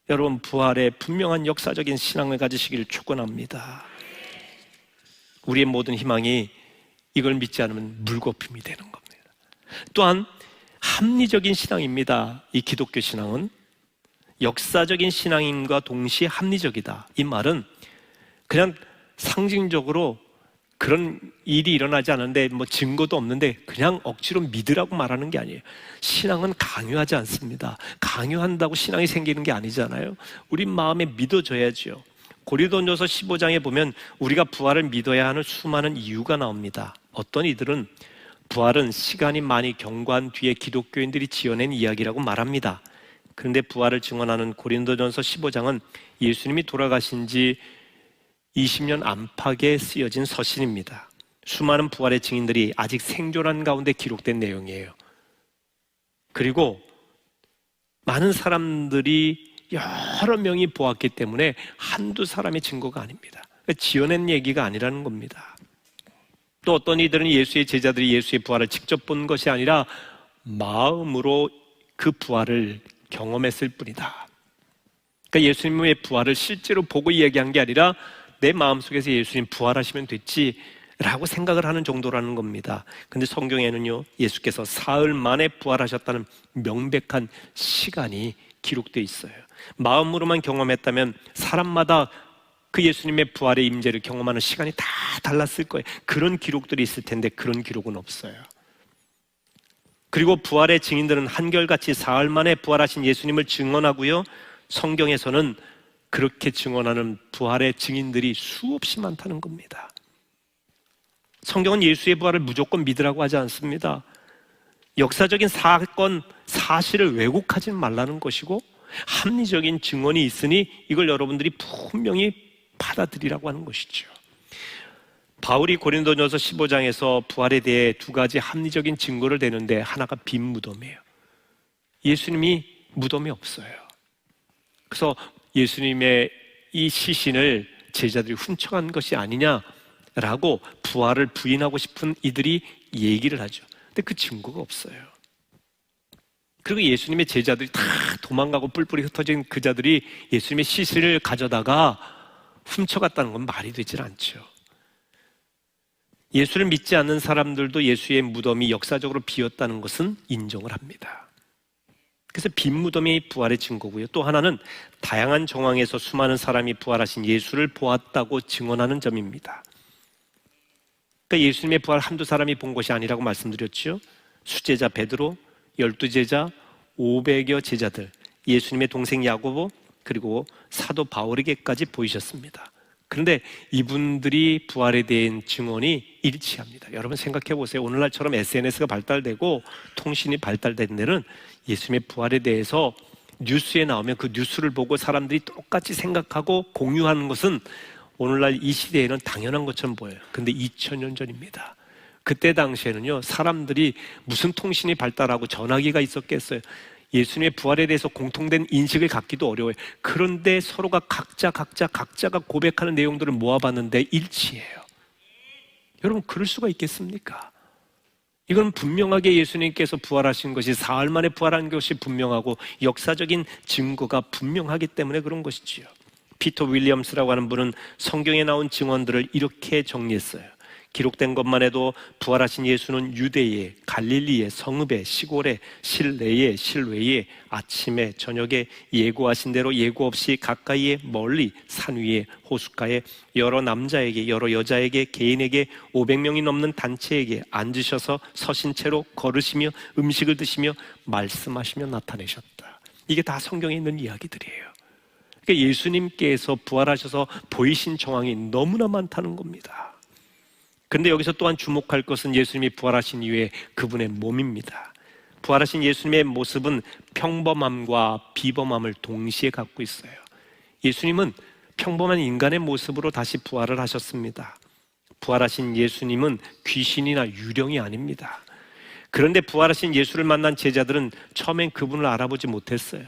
여러분, 부활의 분명한 역사적인 신앙을 가지시기를 축원합니다. 우리의 모든 희망이 이걸 믿지 않으면 물거품이 되는 겁니다. 또한 합리적인 신앙입니다. 이 기독교 신앙은 역사적인 신앙임과 동시에 합리적이다. 이 말은 그냥 상징적으로 그런 일이 일어나지 않는데 뭐 증거도 없는데 그냥 억지로 믿으라고 말하는 게 아니에요. 신앙은 강요하지 않습니다. 강요한다고 신앙이 생기는 게 아니잖아요. 우리 마음에 믿어져야죠. 고린도전서 15장에 보면 우리가 부활을 믿어야 하는 수많은 이유가 나옵니다. 어떤 이들은 부활은 시간이 많이 경과한 뒤에 기독교인들이 지어낸 이야기라고 말합니다. 그런데 부활을 증언하는 고린도전서 15장은 예수님이 돌아가신 지 20년 안팎에 쓰여진 서신입니다. 수많은 부활의 증인들이 아직 생존한 가운데 기록된 내용이에요. 그리고 많은 사람들이 여러 명이 보았기 때문에 한두 사람의 증거가 아닙니다. 지어낸 얘기가 아니라는 겁니다. 또 어떤 이들은 예수의 제자들이 예수의 부활을 직접 본 것이 아니라 마음으로 그 부활을 경험했을 뿐이다. 그러니까 예수님의 부활을 실제로 보고 이야기한 게 아니라 내 마음속에서 예수님 부활하시면 됐지라고 생각을 하는 정도라는 겁니다. 근데 성경에는요, 예수께서 사흘 만에 부활하셨다는 명백한 시간이 기록되어 있어요. 마음으로만 경험했다면 사람마다 그 예수님의 부활의 임재를 경험하는 시간이 다 달랐을 거예요. 그런 기록들이 있을 텐데 그런 기록은 없어요. 그리고 부활의 증인들은 한결같이 사흘 만에 부활하신 예수님을 증언하고요, 성경에서는 그렇게 증언하는 부활의 증인들이 수없이 많다는 겁니다. 성경은 예수의 부활을 무조건 믿으라고 하지 않습니다. 역사적인 사건, 사실을 왜곡하지 말라는 것이고 합리적인 증언이 있으니 이걸 여러분들이 분명히 받아들이라고 하는 것이죠. 바울이 고린도전서 15장에서 부활에 대해 두 가지 합리적인 증거를 대는데 하나가 빈 무덤이에요. 예수님이 무덤이 없어요. 그래서 예수님의 이 시신을 제자들이 훔쳐간 것이 아니냐라고 부활을 부인하고 싶은 이들이 얘기를 하죠. 근데 그 증거가 없어요. 그리고 예수님의 제자들이 다 도망가고 뿔뿔이 흩어진 그 자들이 예수님의 시신을 가져다가 훔쳐갔다는 건 말이 되질 않죠. 예수를 믿지 않는 사람들도 예수의 무덤이 역사적으로 비었다는 것은 인정을 합니다. 그래서 빈 무덤이 부활의 증거고요. 또 하나는 다양한 정황에서 수많은 사람이 부활하신 예수를 보았다고 증언하는 점입니다. 그러니까 예수님의 부활 한두 사람이 본 것이 아니라고 말씀드렸죠. 수제자 베드로, 12제자, 500여 제자들, 예수님의 동생 야고보, 그리고 사도 바울에게까지 보이셨습니다. 그런데 이분들이 부활에 대한 증언이 일치합니다. 여러분 생각해 보세요. 오늘날처럼 SNS가 발달되고 통신이 발달된 데는 예수님의 부활에 대해서 뉴스에 나오면 그 뉴스를 보고 사람들이 똑같이 생각하고 공유하는 것은 오늘날 이 시대에는 당연한 것처럼 보여요. 근데 2000년 전입니다. 그때 당시에는요, 사람들이 무슨 통신이 발달하고 전화기가 있었겠어요. 예수님의 부활에 대해서 공통된 인식을 갖기도 어려워요. 그런데 서로가 각자가 고백하는 내용들을 모아봤는데 일치해요. 여러분, 그럴 수가 있겠습니까? 이건 분명하게 예수님께서 부활하신 것이 사흘 만에 부활한 것이 분명하고 역사적인 증거가 분명하기 때문에 그런 것이지요. 피터 윌리엄스라고 하는 분은 성경에 나온 증언들을 이렇게 정리했어요. 기록된 것만 해도 부활하신 예수는 유대에, 갈릴리에, 성읍에, 시골에, 실내에, 실외에, 아침에, 저녁에 예고하신 대로 예고 없이 가까이에, 멀리, 산 위에, 호숫가에 여러 남자에게, 여러 여자에게, 개인에게 500명이 넘는 단체에게 앉으셔서 서신 채로 걸으시며 음식을 드시며 말씀하시며 나타내셨다. 이게 다 성경에 있는 이야기들이에요. 그러니까 예수님께서 부활하셔서 보이신 정황이 너무나 많다는 겁니다. 그런데 여기서 또한 주목할 것은 예수님이 부활하신 이후에 그분의 몸입니다. 부활하신 예수님의 모습은 평범함과 비범함을 동시에 갖고 있어요. 예수님은 평범한 인간의 모습으로 다시 부활을 하셨습니다. 부활하신 예수님은 귀신이나 유령이 아닙니다. 그런데 부활하신 예수를 만난 제자들은 처음엔 그분을 알아보지 못했어요.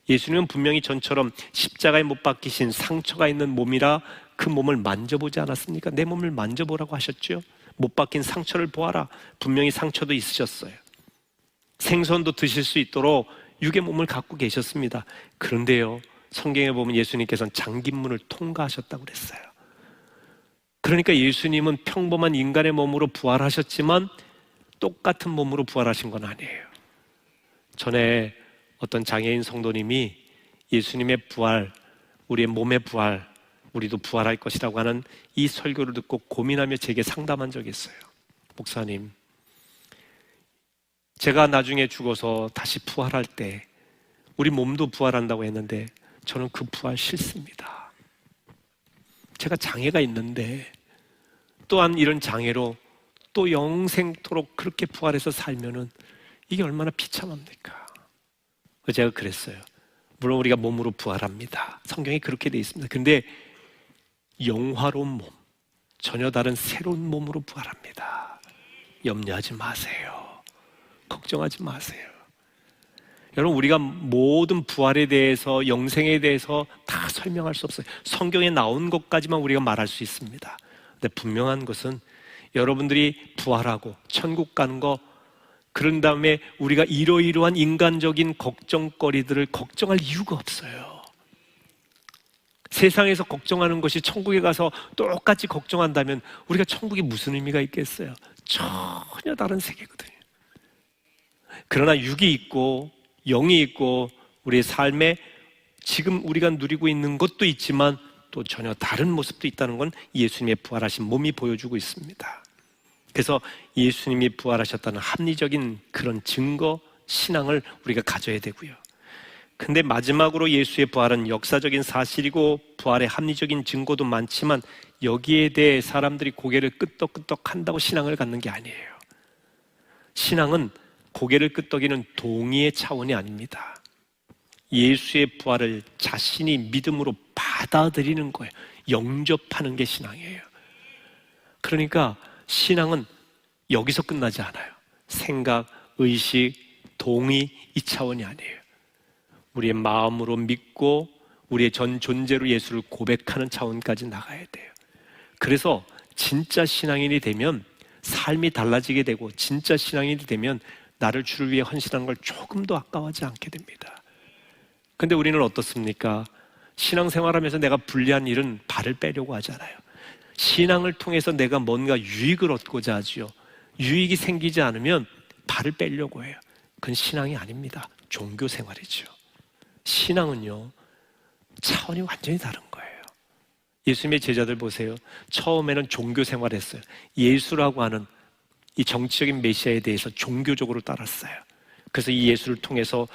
예수님은 분명히 전처럼 십자가에 못 박히신 상처가 있는 몸이라 그 몸을 만져보지 않았습니까? 내 몸을 만져보라고 하셨죠. 못 박힌 상처를 보아라. 분명히 상처도 있으셨어요. 생선도 드실 수 있도록 육의 몸을 갖고 계셨습니다. 그런데요, 성경에 보면 예수님께서는 장기문을 통과하셨다고 그랬어요. 그러니까 예수님은 평범한 인간의 몸으로 부활하셨지만 똑같은 몸으로 부활하신 건 아니에요. 전에 어떤 장애인 성도님이 예수님의 부활, 우리의 몸의 부활, 우리도 부활할 것이라고 하는 이 설교를 듣고 고민하며 제게 상담한 적이 있어요. 목사님, 제가 나중에 죽어서 다시 부활할 때 우리 몸도 부활한다고 했는데 저는 그 부활 싫습니다. 제가 장애가 있는데 또한 이런 장애로 또 영생토록 그렇게 부활해서 살면은 이게 얼마나 비참합니까? 제가 그랬어요. 물론 우리가 몸으로 부활합니다. 성경에 그렇게 돼 있습니다. 근데 영화로운 몸, 전혀 다른 새로운 몸으로 부활합니다. 염려하지 마세요. 걱정하지 마세요. 여러분, 우리가 모든 부활에 대해서, 영생에 대해서 다 설명할 수 없어요. 성경에 나온 것까지만 우리가 말할 수 있습니다. 근데 분명한 것은 여러분들이 부활하고 천국 가는 거, 그런 다음에 우리가 이러이러한 인간적인 걱정거리들을 걱정할 이유가 없어요. 세상에서 걱정하는 것이 천국에 가서 똑같이 걱정한다면 우리가 천국이 무슨 의미가 있겠어요? 전혀 다른 세계거든요. 그러나 육이 있고 영이 있고 우리의 삶에 지금 우리가 누리고 있는 것도 있지만 또 전혀 다른 모습도 있다는 건 예수님의 부활하신 몸이 보여주고 있습니다. 그래서 예수님이 부활하셨다는 합리적인 그런 증거, 신앙을 우리가 가져야 되고요. 근데 마지막으로 예수의 부활은 역사적인 사실이고 부활의 합리적인 증거도 많지만 여기에 대해 사람들이 고개를 끄덕끄덕 한다고 신앙을 갖는 게 아니에요. 신앙은 고개를 끄덕이는 동의의 차원이 아닙니다. 예수의 부활을 자신이 믿음으로 받아들이는 거예요. 영접하는 게 신앙이에요. 그러니까 신앙은 여기서 끝나지 않아요. 생각, 의식, 동의, 이 차원이 아니에요. 우리의 마음으로 믿고 우리의 전 존재로 예수를 고백하는 차원까지 나가야 돼요. 그래서 진짜 신앙인이 되면 삶이 달라지게 되고, 진짜 신앙인이 되면 나를 주를 위해 헌신하는 걸 조금도 아까워하지 않게 됩니다. 근데 우리는 어떻습니까? 신앙생활하면서 내가 불리한 일은 발을 빼려고 하잖아요. 신앙을 통해서 내가 뭔가 유익을 얻고자 하지요. 유익이 생기지 않으면 발을 빼려고 해요. 그건 신앙이 아닙니다. 종교생활이죠. 신앙은요, 차원이 완전히 다른 거예요. 예수님의 제자들 보세요. 처음에는 종교생활했어요. 예수라고 하는 이 정치적인 메시아에 대해서 종교적으로 따랐어요. 그래서 이 예수를 통해서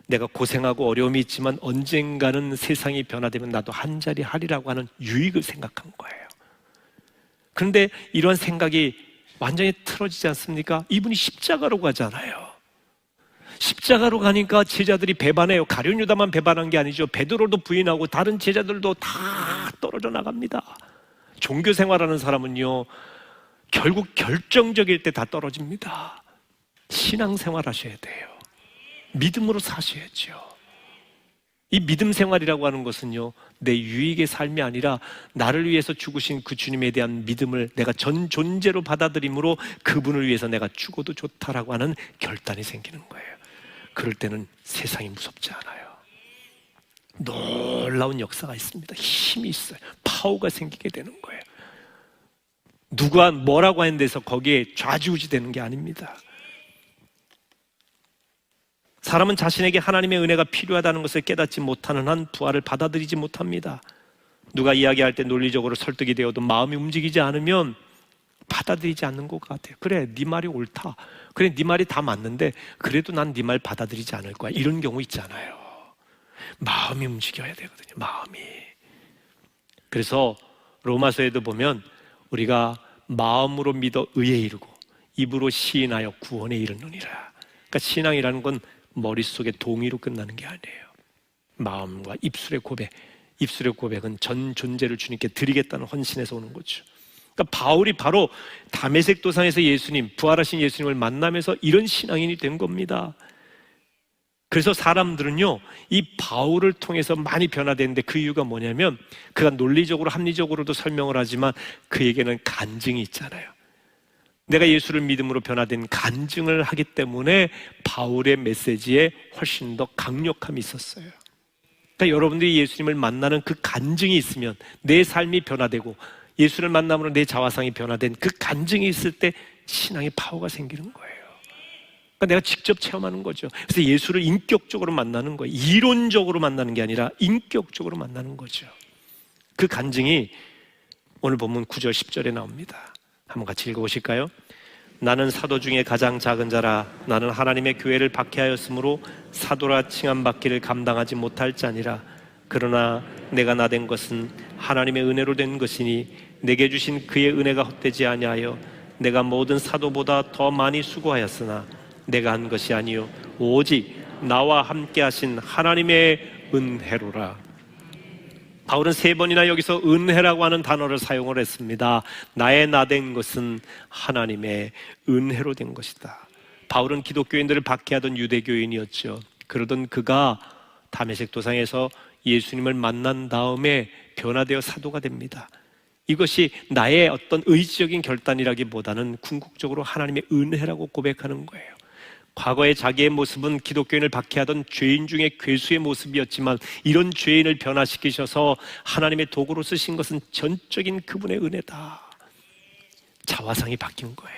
내가 고생하고 어려움이 있지만 언젠가는 세상이 변화되면 나도 한 자리 하리라고 하는 유익을 생각한 거예요. 그런데 이런 생각이 완전히 틀어지지 않습니까? 이분이 십자가로 가잖아요. 십자가로 가니까 제자들이 배반해요. 가룟 유다만 배반한 게 아니죠. 베드로도 부인하고 다른 제자들도 다 떨어져 나갑니다. 종교 생활하는 사람은요, 결국 결정적일 때 다 떨어집니다. 신앙생활 하셔야 돼요. 믿음으로 사셔야죠. 이 믿음 생활이라고 하는 것은요, 내 유익의 삶이 아니라 나를 위해서 죽으신 그 주님에 대한 믿음을 내가 전 존재로 받아들임으로 그분을 위해서 내가 죽어도 좋다라고 하는 결단이 생기는 거예요. 그럴 때는 세상이 무섭지 않아요. 놀라운 역사가 있습니다. 힘이 있어요. 파워가 생기게 되는 거예요. 누가 뭐라고 하는 데서 거기에 좌지우지 되는 게 아닙니다. 사람은 자신에게 하나님의 은혜가 필요하다는 것을 깨닫지 못하는 한 부활을 받아들이지 못합니다. 누가 이야기할 때 논리적으로 설득이 되어도 마음이 움직이지 않으면 받아들이지 않는 것 같아요. 그래, 네 말이 옳다. 그래, 네 말이 다 맞는데 그래도 난 네 말 받아들이지 않을 거야. 이런 경우 있잖아요. 마음이 움직여야 되거든요. 마음이. 그래서 로마서에도 보면 우리가 마음으로 믿어 의에 이르고 입으로 시인하여 구원에 이르느니라. 그러니까 신앙이라는 건 머릿속에 동의로 끝나는 게 아니에요. 마음과 입술의 고백. 입술의 고백은 전 존재를 주님께 드리겠다는 헌신에서 오는 거죠. 그러니까 바울이 바로 다메섹 도상에서 예수님, 부활하신 예수님을 만나면서 이런 신앙인이 된 겁니다. 그래서 사람들은요, 이 바울을 통해서 많이 변화되는데 그 이유가 뭐냐면 그가 논리적으로 합리적으로도 설명을 하지만 그에게는 간증이 있잖아요. 내가 예수를 믿음으로 변화된 간증을 하기 때문에 바울의 메시지에 훨씬 더 강력함이 있었어요. 그러니까 여러분들이 예수님을 만나는 그 간증이 있으면 내 삶이 변화되고 예수를 만남으로 내 자화상이 변화된 그 간증이 있을 때 신앙의 파워가 생기는 거예요. 그러니까 내가 직접 체험하는 거죠. 그래서 예수를 인격적으로 만나는 거예요. 이론적으로 만나는 게 아니라 인격적으로 만나는 거죠. 그 간증이 오늘 본문 9절 10절에 나옵니다. 한번 같이 읽어보실까요? 나는 사도 중에 가장 작은 자라. 나는 하나님의 교회를 박해하였으므로 사도라 칭함받기를 감당하지 못할 자니라. 그러나 내가 나된 것은 하나님의 은혜로 된 것이니 내게 주신 그의 은혜가 헛되지 아니하여 내가 모든 사도보다 더 많이 수고하였으나 내가 한 것이 아니요 오직 나와 함께 하신 하나님의 은혜로라. 바울은 3번이나 여기서 은혜라고 하는 단어를 사용을 했습니다. 나의 나된 것은 하나님의 은혜로 된 것이다. 바울은 기독교인들을 박해하던 유대교인이었죠. 그러던 그가 다메섹 도상에서 예수님을 만난 다음에 변화되어 사도가 됩니다. 이것이 나의 어떤 의지적인 결단이라기보다는 궁극적으로 하나님의 은혜라고 고백하는 거예요. 과거의 자기의 모습은 기독교인을 박해하던 죄인 중에 괴수의 모습이었지만 이런 죄인을 변화시키셔서 하나님의 도구로 쓰신 것은 전적인 그분의 은혜다. 자화상이 바뀐 거예요.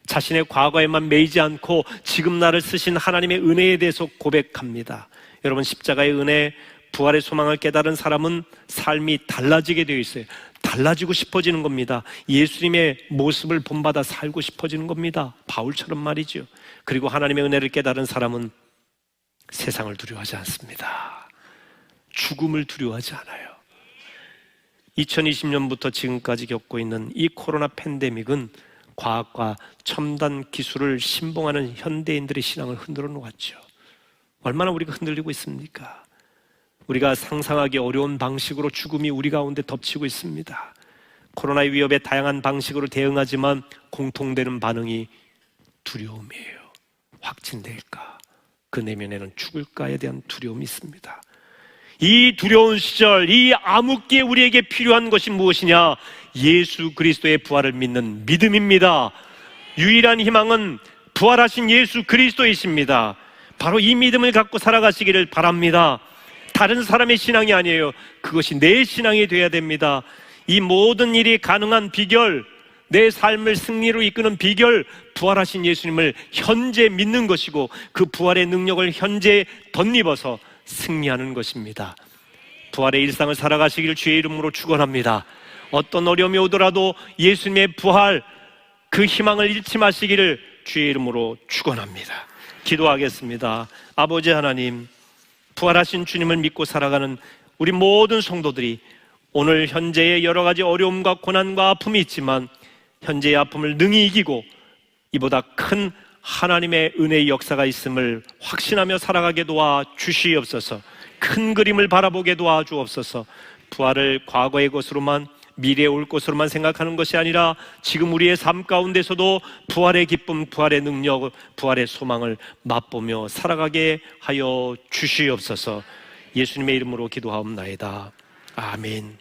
자신의 과거에만 매이지 않고 지금 나를 쓰신 하나님의 은혜에 대해서 고백합니다. 여러분, 십자가의 은혜, 부활의 소망을 깨달은 사람은 삶이 달라지게 되어 있어요. 달라지고 싶어지는 겁니다. 예수님의 모습을 본받아 살고 싶어지는 겁니다. 바울처럼 말이죠. 그리고 하나님의 은혜를 깨달은 사람은 세상을 두려워하지 않습니다. 죽음을 두려워하지 않아요. 2020년부터 지금까지 겪고 있는 이 코로나 팬데믹은 과학과 첨단 기술을 신봉하는 현대인들의 신앙을 흔들어 놓았죠. 얼마나 우리가 흔들리고 있습니까? 우리가 상상하기 어려운 방식으로 죽음이 우리 가운데 덮치고 있습니다. 코로나의 위협에 다양한 방식으로 대응하지만 공통되는 반응이 두려움이에요. 확진될까? 그 내면에는 죽을까에 대한 두려움이 있습니다. 이 두려운 시절, 이 암흑기에 우리에게 필요한 것이 무엇이냐? 예수 그리스도의 부활을 믿는 믿음입니다. 유일한 희망은 부활하신 예수 그리스도이십니다. 바로 이 믿음을 갖고 살아가시기를 바랍니다. 다른 사람의 신앙이 아니에요. 그것이 내 신앙이 돼야 됩니다. 이 모든 일이 가능한 비결, 내 삶을 승리로 이끄는 비결, 부활하신 예수님을 현재 믿는 것이고 그 부활의 능력을 현재 덧입어서 승리하는 것입니다. 부활의 일상을 살아가시기를 주의 이름으로 축원합니다. 어떤 어려움이 오더라도 예수님의 부활, 그 희망을 잃지 마시기를 주의 이름으로 축원합니다. 기도하겠습니다. 아버지 하나님, 부활하신 주님을 믿고 살아가는 우리 모든 성도들이 오늘 현재의 여러 가지 어려움과 고난과 아픔이 있지만 현재의 아픔을 능히 이기고 이보다 큰 하나님의 은혜의 역사가 있음을 확신하며 살아가게 도와 주시옵소서. 큰 그림을 바라보게 도와 주옵소서. 부활을 과거의 것으로만, 미래에 올 것으로만 생각하는 것이 아니라 지금 우리의 삶 가운데서도 부활의 기쁨, 부활의 능력, 부활의 소망을 맛보며 살아가게 하여 주시옵소서. 예수님의 이름으로 기도하옵나이다. 아멘.